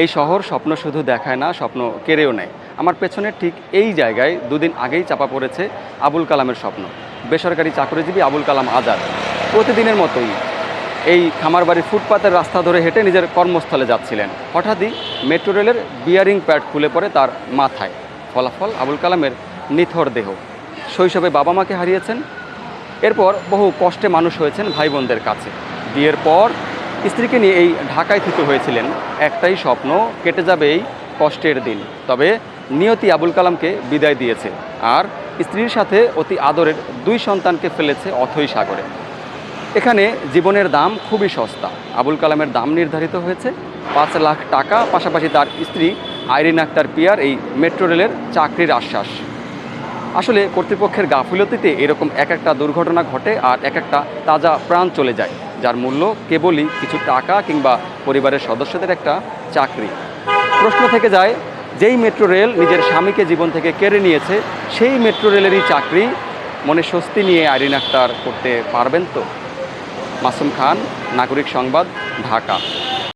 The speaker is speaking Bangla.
এই শহর স্বপ্ন শুধু দেখায় না, স্বপ্ন কেড়েও নেয়। আমার পেছনে ঠিক এই জায়গায় দুদিন আগেই চাপা পড়েছে আবুল কালামের স্বপ্ন। বেসরকারি চাকরিজীবী আবুল কালাম আজাদ প্রতিদিনের মতোই এই খামারবাড়ির ফুটপাতের রাস্তা ধরে হেঁটে নিজের কর্মস্থলে যাচ্ছিলেন। হঠাৎই মেট্রো রেলের বিয়ারিং প্যাড খুলে পড়ে তার মাথায়। ফলাফল আবুল কালামের নিথর দেহ। শৈশবে বাবা মাকে হারিয়েছেন, এরপর বহু কষ্টে মানুষ হয়েছেন ভাই বোনদের কাছে। বিয়ের পর স্ত্রীকে নিয়ে এই ঢাকায় থেকে হয়েছিলেন। একটাই স্বপ্ন, কেটে যাবে এই কষ্টের দিন। তবে নিয়তি আবুল কালামকে বিদায় দিয়েছে, আর স্ত্রীর সাথে অতি আদরের 2 সন্তানকে ফেলেছে অথৈ সাগরে। এখানে জীবনের দাম খুবই সস্তা। আবুল কালামের দাম নির্ধারিত হয়েছে 5 লাখ টাকা। পাশাপাশি তার স্ত্রী আইরিন আক্তার পিয়ার এই মেট্রো রেলের চাকরির আশ্বাস। আসলে কর্তৃপক্ষের গাফিলতিতে এরকম এক একটা দুর্ঘটনা ঘটে, আর এক একটা তাজা প্রাণ চলে যায়, যার মূল্য কেবলই কিছু টাকা কিংবা পরিবারের সদস্যদের একটা চাকরি। প্রশ্ন থেকে যায়, যেই মেট্রো রেল নিজের স্বামীকে জীবন থেকে কেড়ে নিয়েছে, সেই মেট্রো রেলেরই চাকরি মনে স্বস্তি নিয়ে আইরিন আক্তার করতে পারবেন তো? মাসুম খান, নাগরিক সংবাদ, ঢাকা।